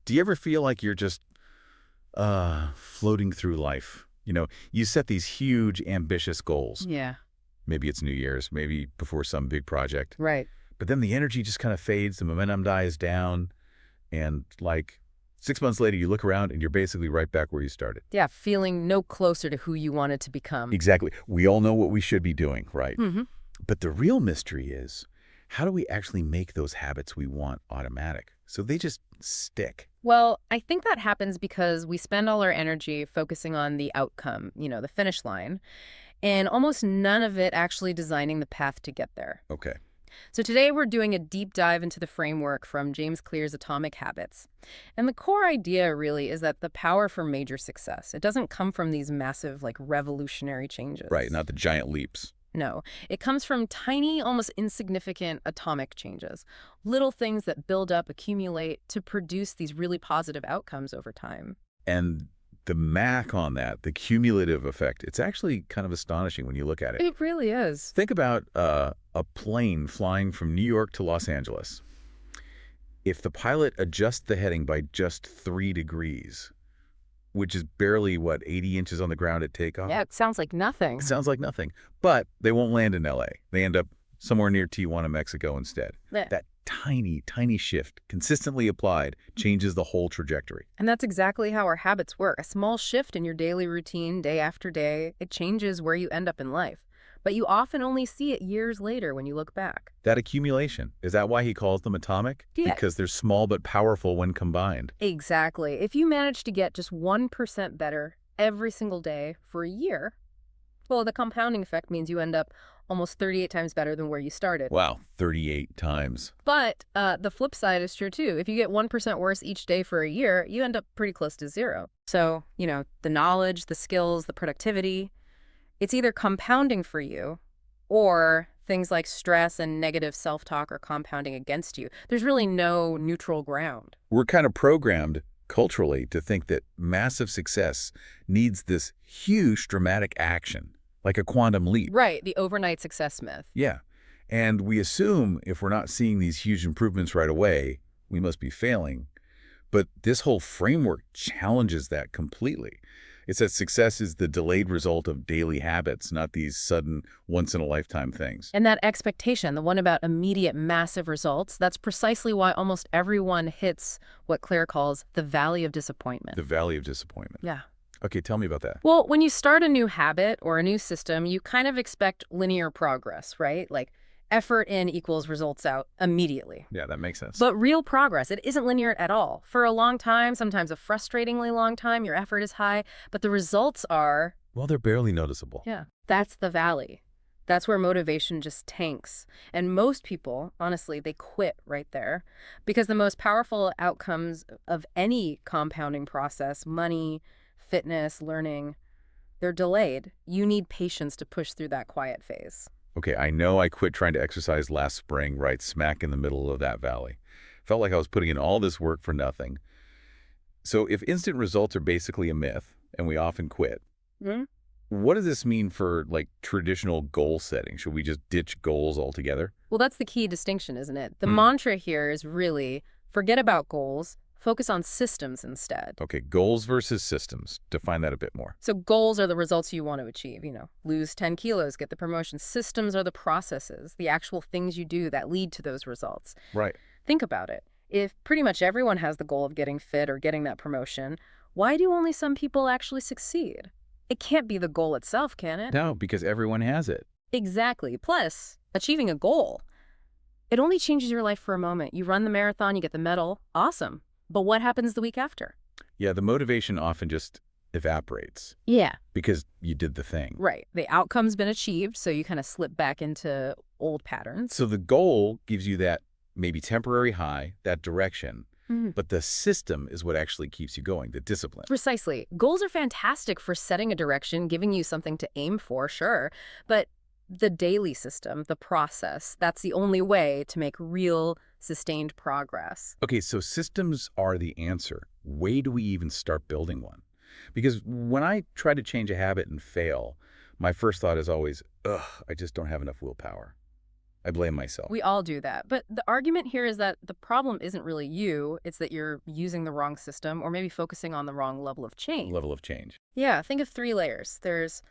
Do you ever feel like you're just floating through life? You set these huge, ambitious goals. Yeah, Maybe it's New Year's, maybe before some big project. right. But then the energy just kind of fades, the momentum dies down, and like 6 months later, you look around and you're basically right back where you started. Yeah, feeling no closer to who you wanted to become. Exactly. We all know what we should be doing, right? hmm But the real mystery is, how do we actually make those habits we want automatic so they just stick? Well, I think that happens because we spend all our energy focusing on the outcome, the finish line, and almost none of it actually designing the path to get there. Okay. So today we're doing a deep dive into the framework from James Clear's Atomic Habits. And the core idea really is that the power for major success, it doesn't come from these massive, revolutionary changes. Right, not the giant leaps. No, it comes from tiny, almost insignificant atomic changes, little things that build up, accumulate to produce these really positive outcomes over time. And the math on that, the cumulative effect, it's actually kind of astonishing when you look at it. It really is. Think about a plane flying from New York to Los Angeles. If the pilot adjusts the heading by just 3 degrees, which is barely, 80 inches on the ground at takeoff? Yeah, it sounds like nothing. It sounds like nothing. But they won't land in L.A. They end up somewhere near Tijuana, Mexico instead. Yeah. That tiny, tiny shift, consistently applied, changes the whole trajectory. And that's exactly how our habits work. A small shift in your daily routine, day after day, it changes where you end up in life. But you often only see it years later when you look back. That accumulation, is that why he calls them atomic? Yeah. Because they're small but powerful when combined. Exactly. If you manage to get just 1% better every single day for a year, well, the compounding effect means you end up almost 38 times better than where you started. Wow, 38 times. But the flip side is true, too. If you get 1% worse each day for a year, you end up pretty close to zero. So, the knowledge, the skills, the productivity, it's either compounding for you or things like stress and negative self-talk are compounding against you. There's really no neutral ground. We're kind of programmed culturally to think that massive success needs this huge dramatic action, like a quantum leap. Right, the overnight success myth. Yeah. And we assume if we're not seeing these huge improvements right away, we must be failing. But this whole framework challenges that completely. It says success is the delayed result of daily habits, not these sudden, once-in-a-lifetime things. And that expectation, the one about immediate massive results, that's precisely why almost everyone hits what Claire calls the valley of disappointment. The valley of disappointment. Yeah. Okay, tell me about that. Well, when you start a new habit or a new system, you kind of expect linear progress, right? Like effort in equals results out immediately. Yeah, that makes sense. But real progress, it isn't linear at all. For a long time, sometimes a frustratingly long time, your effort is high, but the results are... Well, they're barely noticeable. Yeah, that's the valley. That's where motivation just tanks. And most people, honestly, they quit right there because the most powerful outcomes of any compounding process, money, fitness, learning, they're delayed. You need patience to push through that quiet phase. Okay, I know I quit trying to exercise last spring, right smack in the middle of that valley. Felt like I was putting in all this work for nothing. So if instant results are basically a myth, and we often quit, what does this mean for, traditional goal setting? Should we just ditch goals altogether? Well, that's the key distinction, isn't it? The mantra here is really forget about goals, focus on systems instead. Okay, goals versus systems. Define that a bit more. So goals are the results you want to achieve, lose 10 kilos, get the promotion. Systems are the processes, the actual things you do that lead to those results. Right. Think about it. If pretty much everyone has the goal of getting fit or getting that promotion, why do only some people actually succeed? It can't be the goal itself, can it? No, because everyone has it. Exactly. Plus, achieving a goal, it only changes your life for a moment. You run the marathon, you get the medal. Awesome. But what happens the week after? Yeah, the motivation often just evaporates. Yeah. Because you did the thing. Right. The outcome's been achieved, so you kind of slip back into old patterns. So the goal gives you that maybe temporary high, that direction. But the system is what actually keeps you going, the discipline. Precisely. Goals are fantastic for setting a direction, giving you something to aim for, sure. But the daily system, the process, that's the only way to make real, sustained progress. Okay, so systems are the answer. Where do we even start building one? Because when I try to change a habit and fail, my first thought is always, ugh, I just don't have enough willpower. I blame myself. We all do that. But the argument here is that the problem isn't really you, it's that you're using the wrong system or maybe focusing on the wrong level of change. Level of change. Yeah, think of 3 layers. There's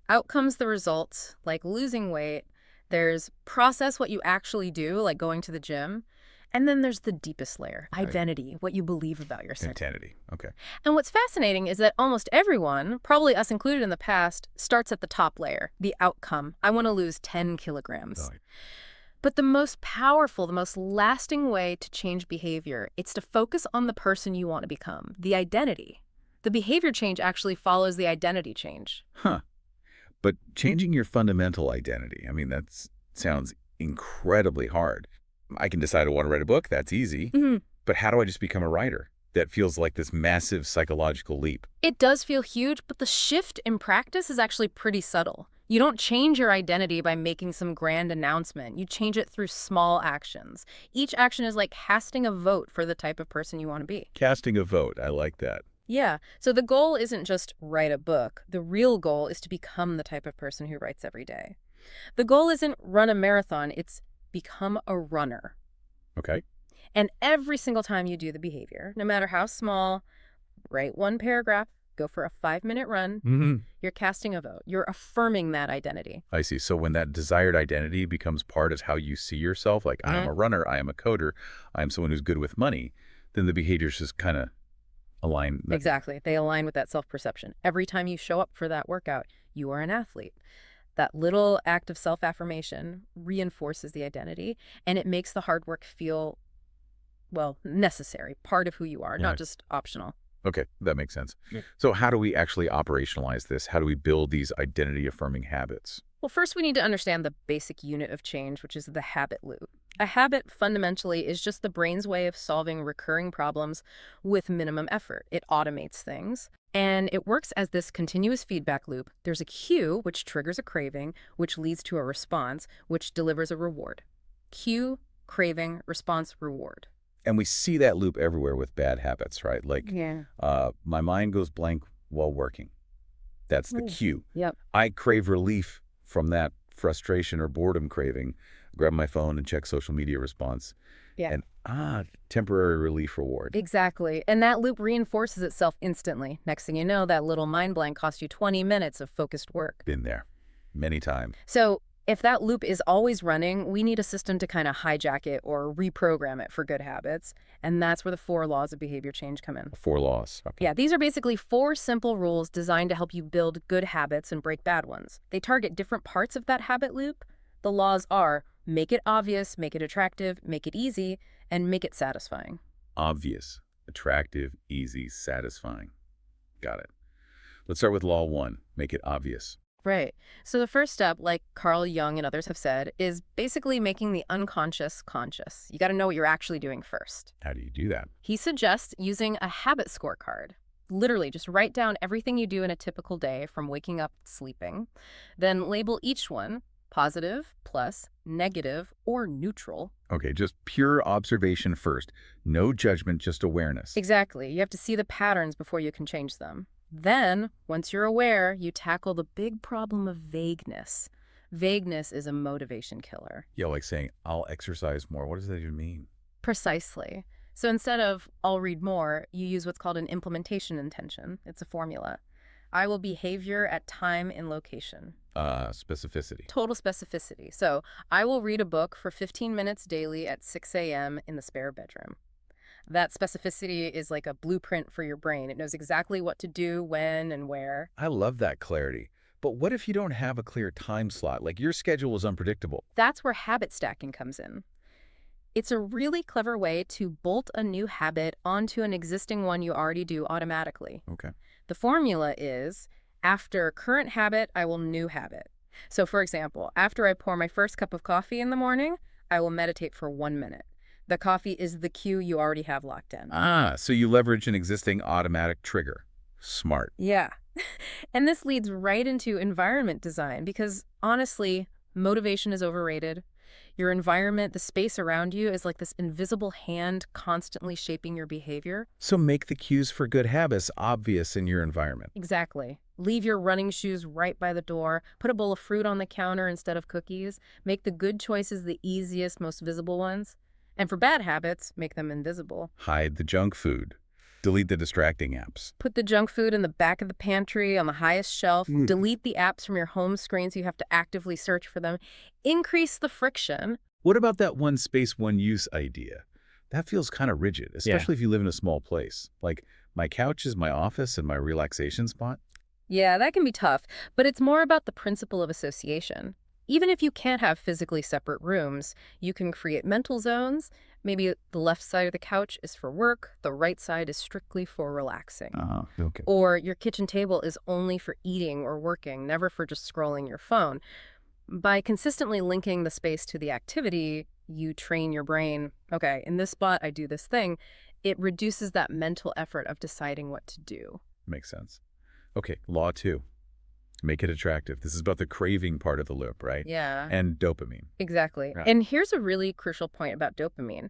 outcomes, the results, like losing weight. There's process, what you actually do, like going to the gym. And then there's the deepest layer, identity, what you believe about yourself. Identity. Okay. And what's fascinating is that almost everyone, probably us included in the past, starts at the top layer, the outcome. I want to lose 10 kilograms. Oh, But the most powerful, the most lasting way to change behavior, it's to focus on the person you want to become, the identity. The behavior change actually follows the identity change. huh. But changing your fundamental identity, I mean, that sounds incredibly hard. I can decide I want to write a book. That's easy. But how do I just become a writer? That feels like this massive psychological leap. It does feel huge, but the shift in practice is actually pretty subtle. You don't change your identity by making some grand announcement. You change it through small actions. Each action is like casting a vote for the type of person you want to be. Casting a vote. I like that. Yeah, so the goal isn't just write a book. The real goal is to become the type of person who writes every day. The goal isn't run a marathon, it's become a runner. Okay. And every single time you do the behavior, no matter how small, write one paragraph, go for a 5-minute run, you're casting a vote. You're affirming that identity. I see. So when that desired identity becomes part of how you see yourself, like I am a runner, I am a coder, I am someone who's good with money, then the behaviors just kind of align. Exactly. They align with that self-perception. Every time you show up for that workout, you are an athlete. That little act of self-affirmation reinforces the identity, and it makes the hard work feel, well, necessary, part of who you are, not just optional. Okay, that makes sense. So how do we actually operationalize this? How do we build these identity-affirming habits? Well, first we need to understand the basic unit of change, which is the habit loop. A habit, fundamentally, is just the brain's way of solving recurring problems with minimum effort. It automates things, and it works as this continuous feedback loop. There's a cue, which triggers a craving, which leads to a response, which delivers a reward. Cue, craving, response, reward. And we see that loop everywhere with bad habits, right? Like, my mind goes blank while working. That's the cue. Yep. I crave relief from that frustration or boredom craving, grab my phone and check social media response. Yeah. And, temporary relief reward. Exactly. And that loop reinforces itself instantly. Next thing you know, that little mind blank cost you 20 minutes of focused work. Been there many times. So if that loop is always running, we need a system to kind of hijack it or reprogram it for good habits. And that's where the 4 laws of behavior change come in. 4 laws. Okay. Yeah, these are basically 4 simple rules designed to help you build good habits and break bad ones. They target different parts of that habit loop. The laws are make it obvious, make it attractive, make it easy, and make it satisfying. Obvious, attractive, easy, satisfying. Got it. Let's start with law 1, make it obvious. Right. So the first step, like Carl Jung and others have said, is basically making the unconscious conscious. You got to know what you're actually doing first. How do you do that? He suggests using a habit scorecard. Literally, just write down everything you do in a typical day from waking up to sleeping. Then label each one positive, plus, negative, or neutral. Okay, just pure observation first. No judgment, just awareness. Exactly. You have to see the patterns before you can change them. Then, once you're aware, you tackle the big problem of vagueness. Vagueness is a motivation killer. Yeah, like saying, I'll exercise more. What does that even mean? Precisely. So instead of, I'll read more, you use what's called an implementation intention. It's a formula. I will behavior at time and location. Specificity. Total specificity. So I will read a book for 15 minutes daily at 6 a.m. in the spare bedroom. That specificity is like a blueprint for your brain. It knows exactly what to do, when, and where. I love that clarity. But what if you don't have a clear time slot? Like your schedule is unpredictable. That's where habit stacking comes in. It's a really clever way to bolt a new habit onto an existing one you already do automatically. Okay. The formula is, after current habit, I will new habit. So for example, after I pour my first cup of coffee in the morning, I will meditate for 1 minute. The coffee is the cue you already have locked in. So you leverage an existing automatic trigger. Smart. Yeah. And this leads right into environment design because, honestly, motivation is overrated. Your environment, the space around you, is like this invisible hand constantly shaping your behavior. So make the cues for good habits obvious in your environment. Exactly. Leave your running shoes right by the door. Put a bowl of fruit on the counter instead of cookies. Make the good choices the easiest, most visible ones. And for bad habits, make them invisible. Hide the junk food. Delete the distracting apps. Put the junk food in the back of the pantry on the highest shelf. Delete the apps from your home screen so you have to actively search for them. Increase the friction. What about that one space, one use idea? That feels kind of rigid, especially if you live in a small place. Like, my couch is my office and my relaxation spot. Yeah, that can be tough, but it's more about the principle of association. Even if you can't have physically separate rooms, you can create mental zones. Maybe the left side of the couch is for work, the right side is strictly for relaxing. Okay. Or your kitchen table is only for eating or working, never for just scrolling your phone. By consistently linking the space to the activity, you train your brain, okay, in this spot, I do this thing. It reduces that mental effort of deciding what to do. Makes sense. Okay, law 2. Make it attractive. This is about the craving part of the loop, right? Yeah. And dopamine. Exactly. Right. And here's a really crucial point about dopamine.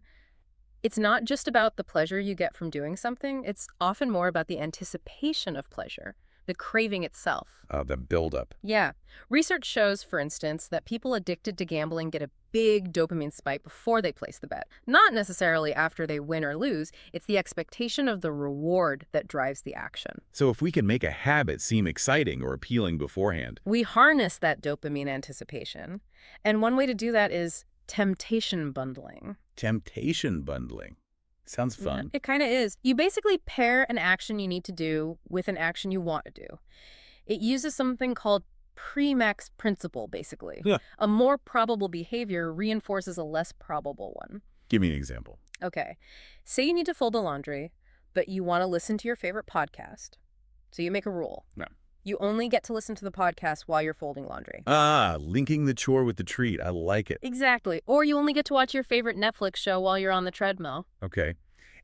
It's not just about the pleasure you get from doing something. It's often more about the anticipation of pleasure, the craving itself. The buildup. Yeah. Research shows, for instance, that people addicted to gambling get a big dopamine spike before they place the bet. Not necessarily after they win or lose. It's the expectation of the reward that drives the action. So if we can make a habit seem exciting or appealing beforehand. We harness that dopamine anticipation. And one way to do that is temptation bundling. Temptation bundling. Sounds fun. It kind of is. You basically pair an action you need to do with an action you want to do. It uses something called pre-max principle, basically. Yeah. A more probable behavior reinforces a less probable one. Give me an example. Okay. Say you need to fold the laundry, but you want to listen to your favorite podcast. So you make a rule. No. You only get to listen to the podcast while you're folding laundry. Linking the chore with the treat. I like it. Exactly. Or you only get to watch your favorite Netflix show while you're on the treadmill. Okay.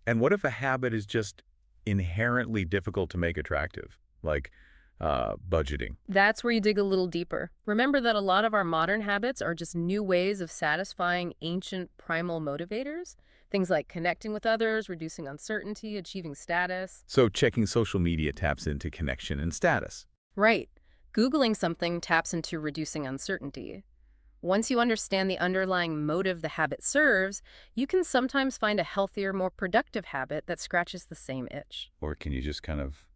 And what if a habit is just inherently difficult to make attractive? Like budgeting. That's where you dig a little deeper. Remember that a lot of our modern habits are just new ways of satisfying ancient primal motivators. Things like connecting with others, reducing uncertainty, achieving status. So checking social media taps into connection and status. Right. Googling something taps into reducing uncertainty. Once you understand the underlying motive the habit serves, you can sometimes find a healthier, more productive habit that scratches the same itch. Or can you just kind of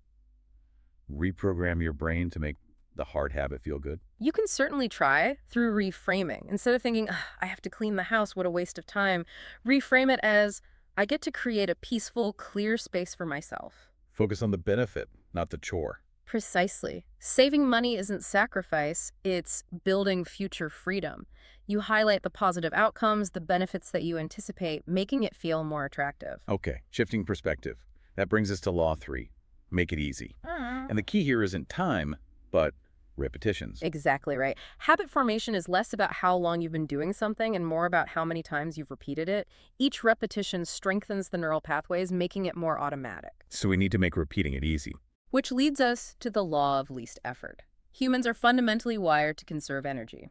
reprogram your brain to make the hard habit feel good? You can certainly try through reframing. Instead of thinking, I have to clean the house, what a waste of time, reframe it as, I get to create a peaceful, clear space for myself. Focus on the benefit, not the chore. Precisely. Saving money isn't sacrifice, it's building future freedom. You highlight the positive outcomes, the benefits that you anticipate, making it feel more attractive. Okay, shifting perspective. That brings us to law 3. Make it easy. And the key here isn't time, but repetitions. Exactly right. Habit formation is less about how long you've been doing something and more about how many times you've repeated it. Each repetition strengthens the neural pathways, making it more automatic. So we need to make repeating it easy. Which leads us to the law of least effort. Humans are fundamentally wired to conserve energy.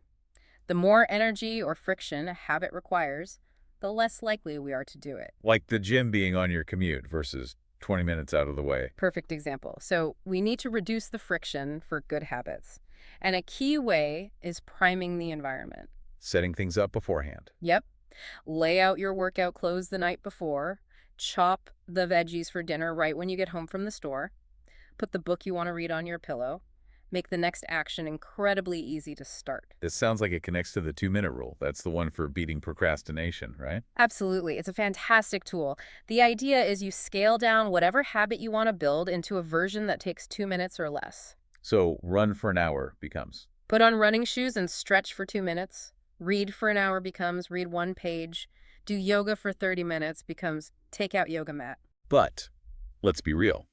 The more energy or friction a habit requires, the less likely we are to do it. Like the gym being on your commute versus 20 minutes out of the way. Perfect example. So we need to reduce the friction for good habits. And a key way is priming the environment. Setting things up beforehand. Yep. Lay out your workout clothes the night before. Chop the veggies for dinner right when you get home from the store. Put the book you want to read on your pillow. Make the next action incredibly easy to start. This sounds like it connects to the 2-minute rule. That's the one for beating procrastination, right? Absolutely. It's a fantastic tool. The idea is you scale down whatever habit you want to build into a version that takes 2 minutes or less. So run for an hour becomes. Put on running shoes and stretch for 2 minutes. Read for an hour becomes read 1 page. Do yoga for 30 minutes becomes take out yoga mat. But let's be real.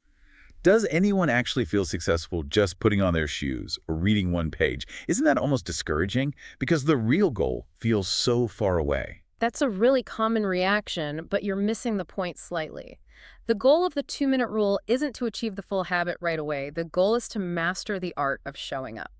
Does anyone actually feel successful just putting on their shoes or reading 1 page? Isn't that almost discouraging? Because the real goal feels so far away. That's a really common reaction, but you're missing the point slightly. The goal of the 2-minute rule isn't to achieve the full habit right away. The goal is to master the art of showing up.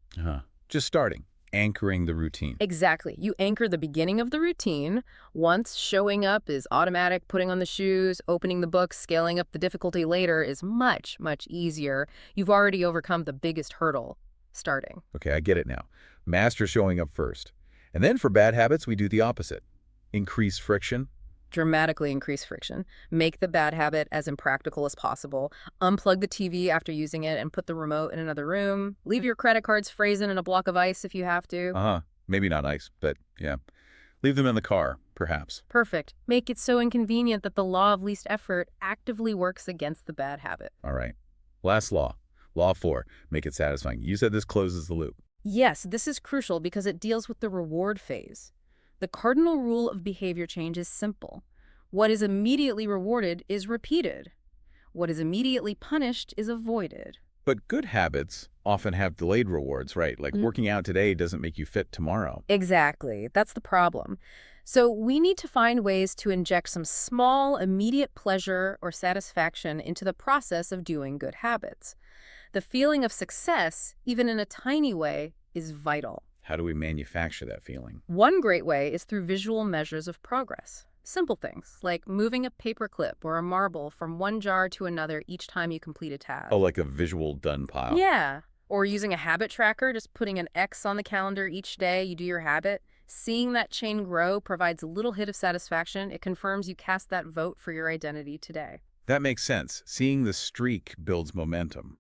Just starting. Anchoring the routine. Exactly. You anchor the beginning of the routine. Once showing up is automatic, putting on the shoes, opening the book, scaling up the difficulty later is much, much easier. You've already overcome the biggest hurdle, starting. Okay, I get it now. Master showing up first. And then for bad habits, we do the opposite. Increase friction. Dramatically increase friction. Make the bad habit as impractical as possible. Unplug the TV after using it and put the remote in another room. Leave your credit cards frozen in a block of ice if you have to. Uh-huh. Maybe not ice, but yeah. Leave them in the car, perhaps. Perfect. Make it so inconvenient that the law of least effort actively works against the bad habit. All right. Last law. Law 4. Make it satisfying. You said this closes the loop. Yes, this is crucial because it deals with the reward phase. The cardinal rule of behavior change is simple. What is immediately rewarded is repeated. What is immediately punished is avoided. But good habits often have delayed rewards, right? Like working out today doesn't make you fit tomorrow. Exactly. That's the problem. So we need to find ways to inject some small, immediate pleasure or satisfaction into the process of doing good habits. The feeling of success, even in a tiny way, is vital. How do we manufacture that feeling? One great way is through visual measures of progress. Simple things, like moving a paperclip or a marble from one jar to another each time you complete a task. Oh, like a visual done pile. Yeah. Or using a habit tracker, just putting an X on the calendar each day you do your habit. Seeing that chain grow provides a little hit of satisfaction. It confirms you cast that vote for your identity today. That makes sense. Seeing the streak builds momentum.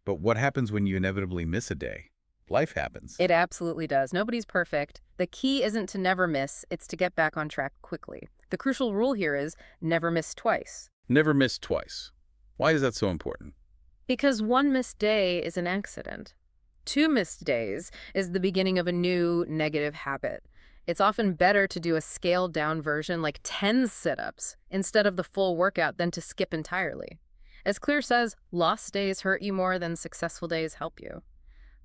But what happens when you inevitably miss a day? Life happens. It absolutely does. Nobody's perfect. The key isn't to never miss, it's to get back on track quickly. The crucial rule here is never miss twice. Never miss twice. Why is that so important? Because one missed day is an accident. 2 missed days is the beginning of a new negative habit. It's often better to do a scaled-down version like 10 sit-ups instead of the full workout than to skip entirely. As Clear says, lost days hurt you more than successful days help you.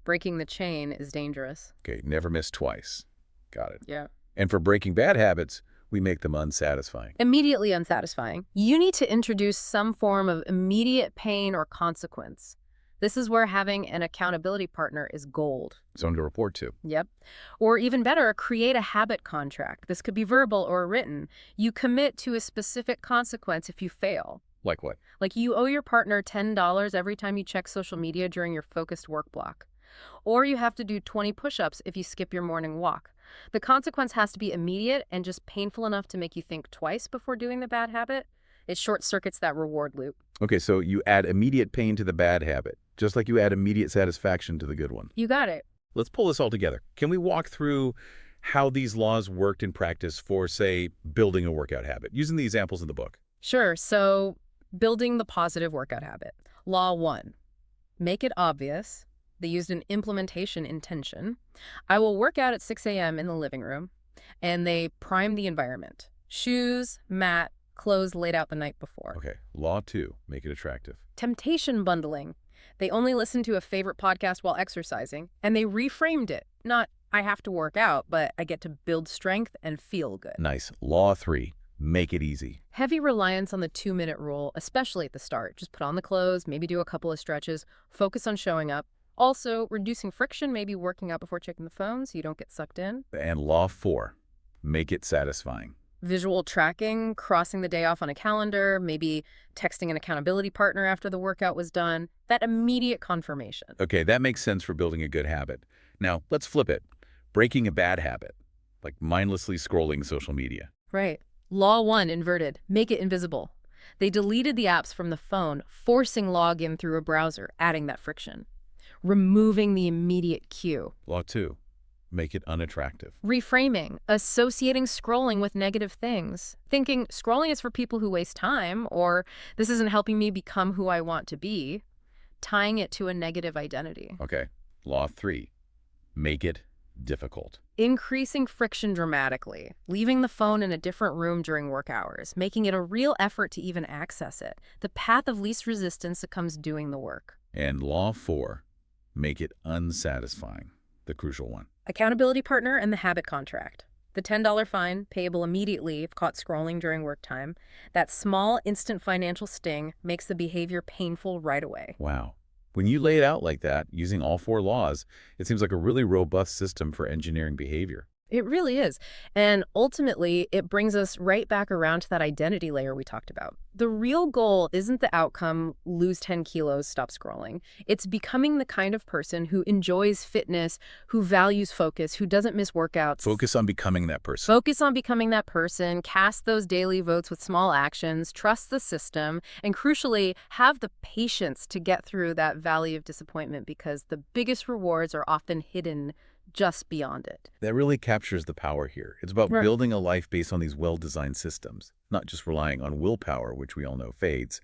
Breaking the chain is dangerous. Okay, never miss twice. Got it. Yeah. And for breaking bad habits, we make them unsatisfying. Immediately unsatisfying. You need to introduce some form of immediate pain or consequence. This is where having an accountability partner is gold. Someone to report to. Yep. Or even better, create a habit contract. This could be verbal or written. You commit to a specific consequence if you fail. Like what? Like you owe your partner $10 every time you check social media during your focused work block. Or you have to do 20 push-ups if you skip your morning walk. The consequence has to be immediate and just painful enough to make you think twice before doing the bad habit. It short-circuits that reward loop. Okay, so you add immediate pain to the bad habit, just like you add immediate satisfaction to the good one. You got it. Let's pull this all together. Can we walk through how these laws worked in practice for, say, building a workout habit, using the examples in the book? Sure. So building the positive workout habit. Law 1, make it obvious. They used an implementation intention. I will work out at 6 a.m. in the living room, and they prime the environment. Shoes, mat, clothes laid out the night before. Okay, law 2, make it attractive. Temptation bundling. They only listened to a favorite podcast while exercising, and they reframed it. Not, I have to work out, but I get to build strength and feel good. Nice. Law 3, make it easy. Heavy reliance on the 2-minute rule, especially at the start. Just put on the clothes, maybe do a couple of stretches, focus on showing up. Also, reducing friction, maybe working out before checking the phone so you don't get sucked in. And law 4, make it satisfying. Visual tracking, crossing the day off on a calendar, maybe texting an accountability partner after the workout was done. That immediate confirmation. Okay, that makes sense for building a good habit. Now, let's flip it. Breaking a bad habit, like mindlessly scrolling social media. Right. Law 1, inverted. Make it invisible. They deleted the apps from the phone, forcing login through a browser, adding that friction. Removing the immediate cue. Law 2, make it unattractive. Reframing, associating scrolling with negative things. Thinking scrolling is for people who waste time, or this isn't helping me become who I want to be. Tying it to a negative identity. Okay, law 3, make it difficult. Increasing friction dramatically. Leaving the phone in a different room during work hours. Making it a real effort to even access it. The path of least resistance that comes doing the work. And law 4, make it unsatisfying, the crucial one. Accountability partner and the habit contract. The $10 fine, payable immediately if caught scrolling during work time. That small, instant financial sting makes the behavior painful right away. Wow. When you lay it out like that, using all four laws, it seems like a really robust system for engineering behavior. It really is. And ultimately, it brings us right back around to that identity layer we talked about. The real goal isn't the outcome, lose 10 kilos, stop scrolling. It's becoming the kind of person who enjoys fitness, who values focus, who doesn't miss workouts. Focus on becoming that person. Focus on becoming that person, cast those daily votes with small actions, trust the system, and crucially, have the patience to get through that valley of disappointment because the biggest rewards are often hidden just beyond it. That really captures the power here. It's about Right. building a life based on these well-designed systems, not just relying on willpower, which we all know fades.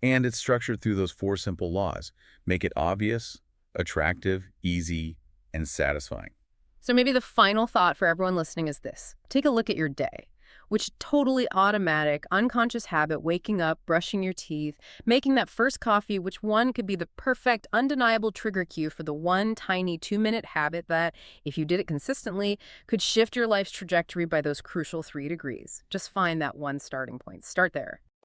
And it's structured through those four simple laws. Make it obvious, attractive, easy, and satisfying. So maybe the final thought for everyone listening is this. Take a look at your day. Which totally automatic, unconscious habit, waking up, brushing your teeth, making that first coffee, which one could be the perfect, undeniable trigger cue for the one tiny 2-minute habit that, if you did it consistently, could shift your life's trajectory by those crucial 3 degrees. Just find that one starting point. Start there.